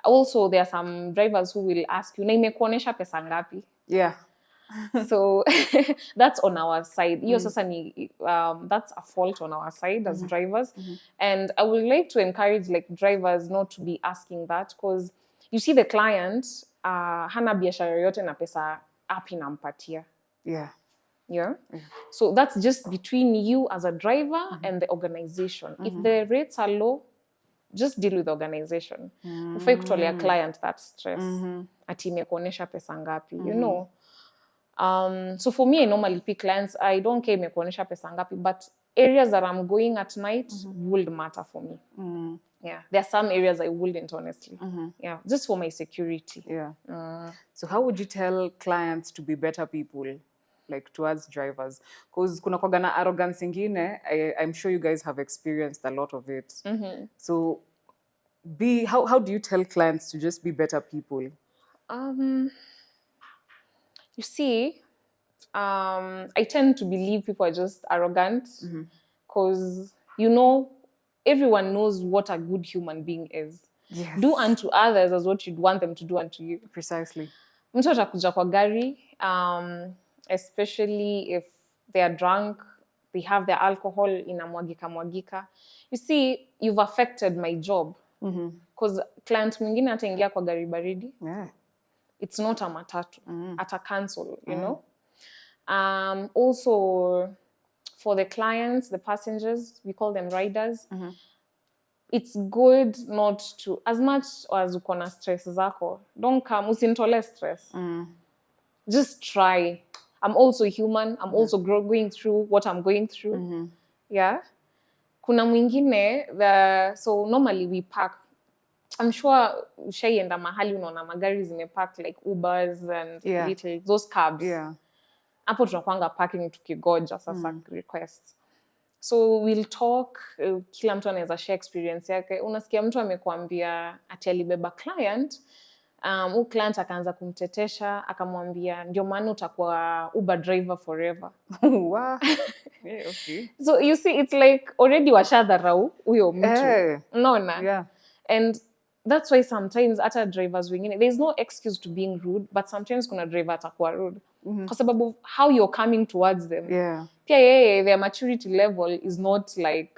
also there are some drivers who will ask you, na imekuonesha pesa ngapi? Yeah. So that's on our side. Hiyo sasa ni that's a fault on our side as drivers. And I would like to encourage like drivers not to be asking that, because you see the client hana biashara yoyote na pesa api nampatia. Yeah. Yeah. So that's just between you as a driver and the organization. If the rates are low, just deal with the organization. Ufai kutolea client that stress. Ati imekuonesha pesa ngapi, you know. So for me, I normally pick clients. I don't care imekuonesha pesa ngapi, but areas that I'm going at night would matter for me. Yeah, there are some areas I wouldn't, honestly. Yeah, just for my security. Yeah. So how would you tell clients to be better people, like towards drivers? Because kuna kwaga na arrogance ingine, I'm sure you guys have experienced a lot of it. So how do you tell clients to just be better people? You see, I tend to believe people are just arrogant, because you know, everyone knows what a good human being is. Yes. Do unto others as what you'd want them to do unto you. Precisely. Mtu atakuja kwa gari, especially if they are drunk, they have their alcohol inamwagika. You see, you've affected my job. Because client mwingine ataingia kwa gari baridi. Yeah. It's not a matatu. Ata cancel, you know. Also, for the clients, the passengers, we call them riders. It's good not to, as much as uko na stress zako, don't come, usintole stress. Just try. I'm also human. I'm also going through what I'm going through. Yeah. Kuna mwingine, so normally we park. I'm sure ushaienda mahali unaona magari zimepark like Ubers and little, those cabs. Yeah. Hapo tunakuanga parking tukigoja sasa request. So we'll talk, kila mtu anaweza share experience yake. Unasikia mtu amekuambia ati alibeba client, huyu client akaanza kumtetesha, akamwambia ndio maana utakuwa Uber driver forever. Wow. Yeah, okay. So you see, it's like already washadharau huyo mtu. Unaona? Yeah. And that's why sometimes hata drivers wengine, there's no excuse to being rude, but sometimes kuna driver atakuwa rude. Kwa sababu how you're coming towards them. Yeah. Pia yeye, their maturity level is not like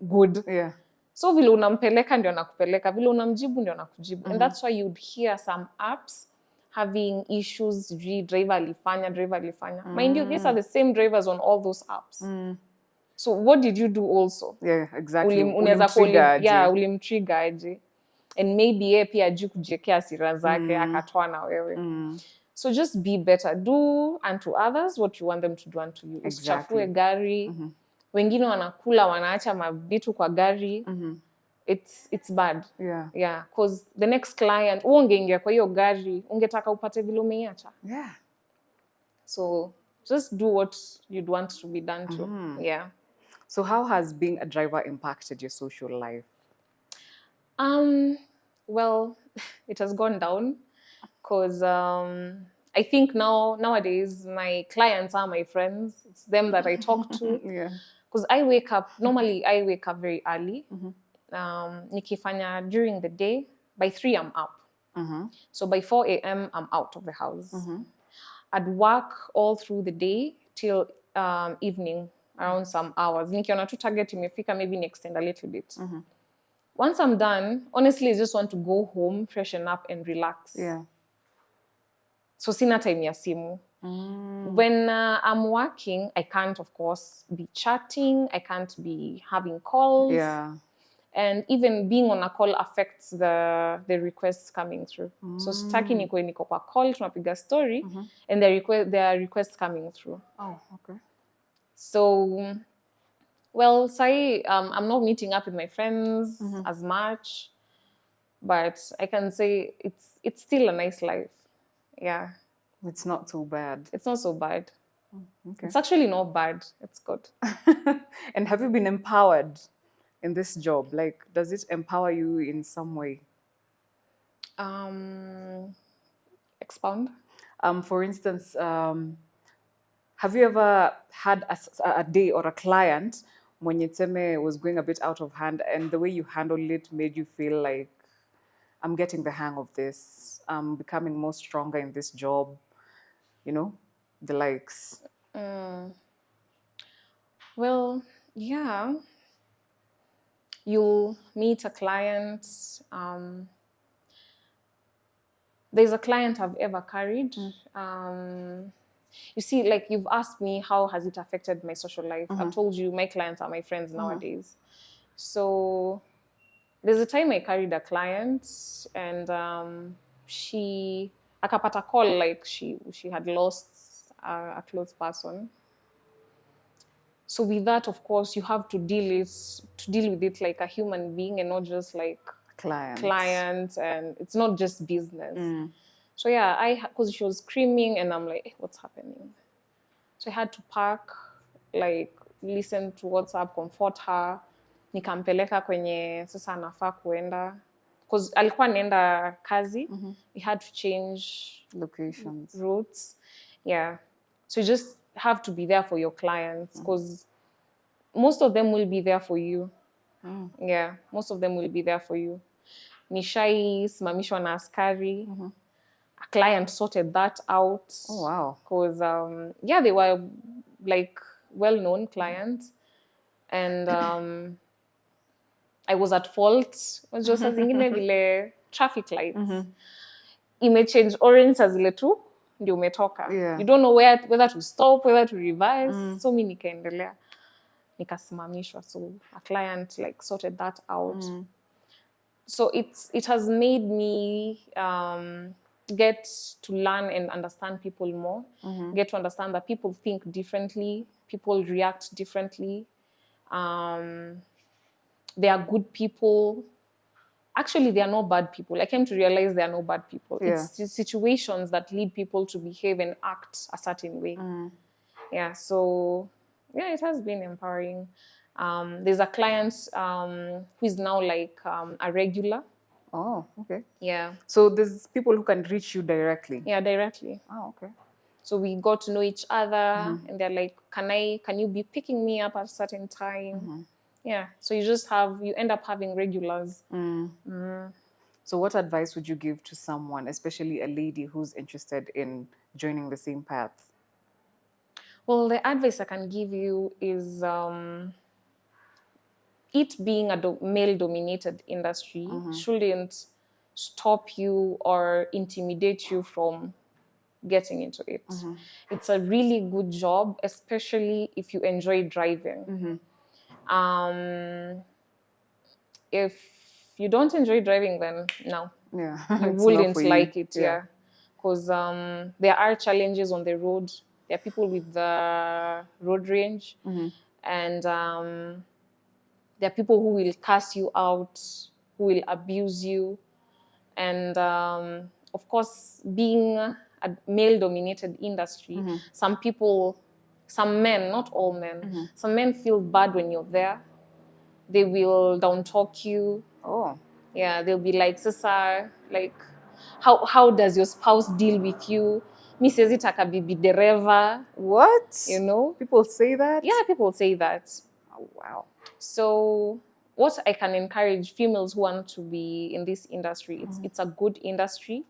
good. Yeah. So vile unampeleka ndio anakupeleka, vile unamjibu ndio anakujibu. And that's why you'd hear some apps having issues, driver alifanya. Mind you, these are the same drivers on all those apps. So what did you do also? Yeah, exactly. Ulimtrigger aje. And maybe yeye pia ajui kujiekea hasira zake, akatoa na wewe. So just be better. Do unto others what you want them to do unto you. Usichafue gari. Wengine wanakula, wanaacha mavitu kwa gari. It's bad. Yeah. Yeah, because the next client, ungeingia kwa hiyo gari, ungetaka upate vile umeiacha. Yeah. So just do what you'd want to be done to. Yeah. So how has being a driver impacted your social life? Well, it has gone down because I think nowadays my clients are my friends. It's them that I talk to. Yeah. Because normally I wake up very early. nikifanya during the day, by 3 I'm up. So by 4 a.m. I'm out of the house. I'd work all through the day till evening, around some hours. Nikiona tu target imefika, maybe extend a little bit. Once I'm done, honestly, I just want to go home, freshen up and relax. Yeah. So sina time ya simu. When I'm working, I can't, of course, be chatting. I can't be having calls. Yeah. And even being on a call affects the requests coming through. So sitaki niko kwa call, tunapiga story, and there are requests coming through. Oh, okay. So, well, say I'm not meeting up with my friends as much, but I can say it's still a nice life. Yeah. It's not too bad. It's not so bad. Okay. It's actually not bad. It's good. And have you been empowered in this job? Like, does it empower you in some way? Expound. For instance, have you ever had a day or a client when Yetseme was going a bit out of hand and the way you handled it made you feel like, I'm getting the hang of this, I'm becoming more stronger in this job, you know, the likes? Well, yeah. You'll meet a client. There's a client I've ever carried. You see, like you've asked me, how has it affected my social life? I've told you my clients are my friends nowadays. So there's a time I carried a client and she akapata call like she had lost a close person. So with that, of course, you have to deal with it like a human being and not just like client, and it's not just business. So yeah, because she was screaming and I'm like, hey, what's happening? So I had to park, like listen to WhatsApp, comfort her, nikampeleka kwenye sasa anafaa kuenda, because alikuwa anaenda kazi. We had to change locations, routes. Yeah, so you just have to be there for your clients because most of them will be there for you. Yeah, most of them will be there for you. Nishai simamishwa na askari. A client sorted that out. Oh wow! Because yeah, they were like well-known clients, and I was at fault. It was just zingine vile traffic lights. Imechange orange saa zile tu ndio umetoka. You don't know whether to stop, whether to reverse. So mi nikaendelea, nikasimamishwa. So a client like sorted that out. So it has made me get to learn and understand people more. Get to understand that people think differently, people react differently. They are good people. Actually, they are not bad people. I came to realize they are not bad people. It's the situations that lead people to behave and act a certain way. Yeah, so yeah, it has been empowering. There's a client who is now like a regular. Oh, okay. Yeah. So there's people who can reach you directly? Yeah, directly. Oh, okay. So we got to know each other and they're like, can you be picking me up at a certain time? Yeah, so you end up having regulars. So what advice would you give to someone, especially a lady who's interested in joining the same path? Well, the advice I can give you is it being a male-dominated industry shouldn't stop you or intimidate you from getting into it. It's a really good job, especially if you enjoy driving. If you don't enjoy driving, then no, you wouldn't like it. Yeah, because there are challenges on the road. There are people with the road rage, and there are people who will curse you out, who will abuse you, and of course, being a male-dominated industry, some men, not all men, some men feel bad when you're there. They will down-talk you. Oh. Yeah, they'll be like, Sasa, like, how does your spouse deal with you? Mi siwezi taka bibi dereva. What? You know? People say that? Yeah, people say that. Oh, wow. So what I can encourage females who want to be in this industry, it's a good industry.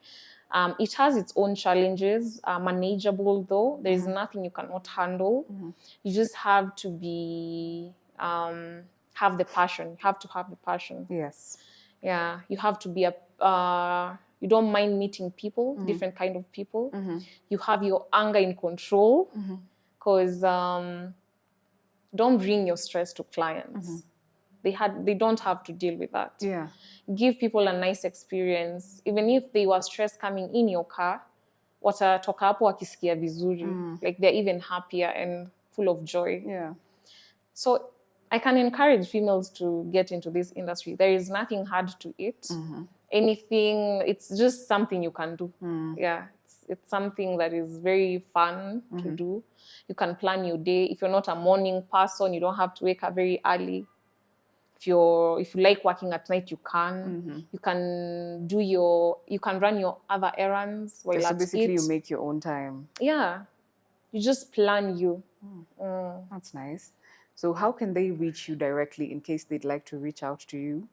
It has its own challenges, manageable though. There is nothing you cannot handle. You just have to be, have the passion. You have to have the passion. Yes. Yeah, you have to be you don't mind meeting people, different kind of people. You have your anger in control, because don't bring your stress to clients. They don't have to deal with that. Yeah. Give people a nice experience. Even if they were stressed coming in your car, watatoka hapo wakisikia vizuri. Like they're even happier and full of joy. Yeah. So I can encourage females to get into this industry. There is nothing hard to it. Anything, it's just something you can do. Yeah, it's something that is very fun to do. You can plan your day. If you're not a morning person, you don't have to wake up very early. If you like working at night, you can. You can run your other errands while So at basically, it. you make your own time. Yeah, you just plan you. That's nice. So how can they reach you directly in case they'd like to reach out to you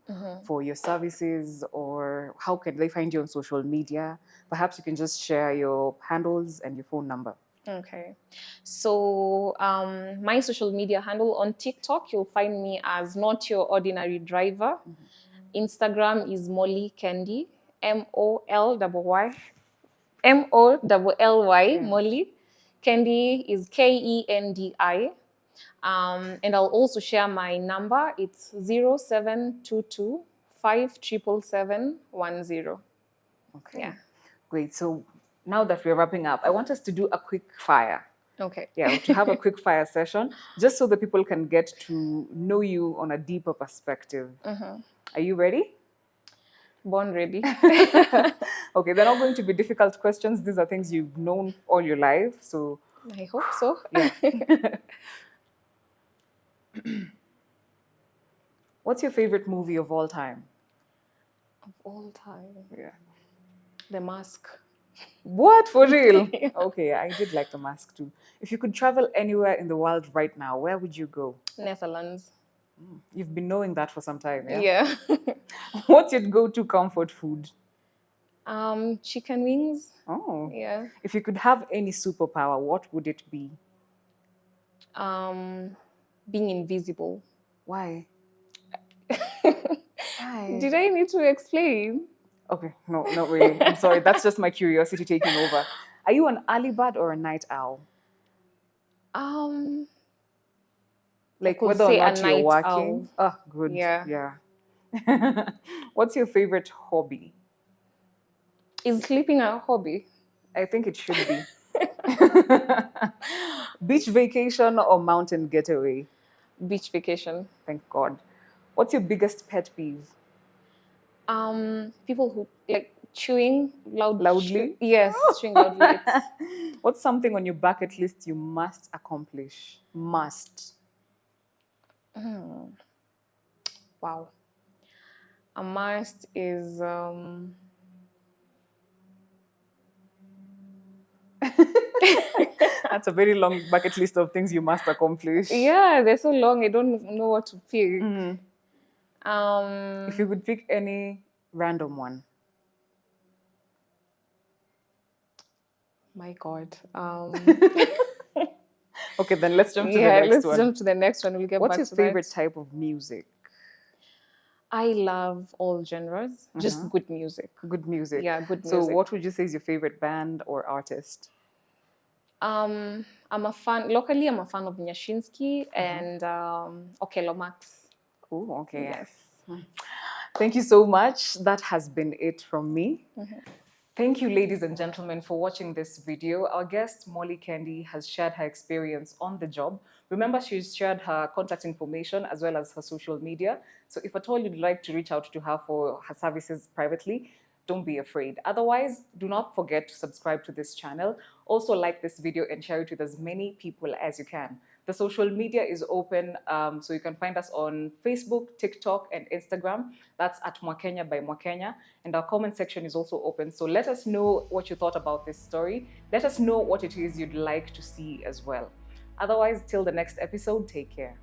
for your services, or how can they find you on social media? Perhaps you can just share your handles and your phone number. Okay. So my social media handle on TikTok, you'll find me as Not Your Ordinary Driver. Instagram is Molly Candy, Molly, Molly. Candy is Kendi. And I'll also share my number. It's 0722 57710. Okay. Yeah. Great. So now that we're wrapping up, I want us to do a quick fire. Okay. Yeah, to have a quick fire session, just so the people can get to know you on a deeper perspective. Are you ready? Born ready. Okay, they're not going to be difficult questions. These are things you've known all your life. So I hope so. yeah. What's your favorite movie of all time? Of all time. Yeah. The Mask. What? For real? Okay, I did like The Mask too. If you could travel anywhere in the world right now, where would you go? Netherlands. You've been knowing that for some time, yeah? Yeah. What's your go-to comfort food? Chicken wings. Oh. Yeah. If you could have any superpower, what would it be? Being invisible. Why? Why? Did I need to explain? Okay, no, not really. I'm sorry. That's just my curiosity taking over. Are you an early bird or a night owl? Like could whether or say a not you're night working. Oh, good. Yeah. Yeah. What's your favorite hobby? Is sleeping a hobby? I think it should be. Beach vacation or mountain getaway? Beach vacation. Thank God. What's your biggest pet peeve? People who like chewing Loudly? Yes, chewing loudly. What's something on your bucket list you must accomplish? Must. Wow. A must is That's a very long bucket list of things you must accomplish. yeah, they're so long. I don't know what to pick. If you could pick any random one. My God. Okay, then let's jump to the Yeah, next let's one. jump to the next one. We'll get What's back your to favorite that. type of music? I love all genres, just good music. Good music. Yeah, good So music. what would you say is your favorite band or artist? I'm a fan, locally I'm a fan of Nyashinsky and Okello Max. Oh, okay. Yes. Thank you so much. That has been it from me. Thank you, ladies and gentlemen, for watching this video. Our guest, Molly Candy, has shared her experience on the job. Remember, she's shared her contact information as well as her social media. So if at all you'd like to reach out to her for her services privately, don't be afraid. Otherwise, do not forget to subscribe to this channel. Also like this video and share it with as many people as you can. The social media is open, so you can find us on Facebook, TikTok, and Instagram. That's at Mwakenya by Mwakenya. And our comment section is also open. So let us know what you thought about this story. Let us know what it is you'd like to see as well. Otherwise, till the next episode, take care.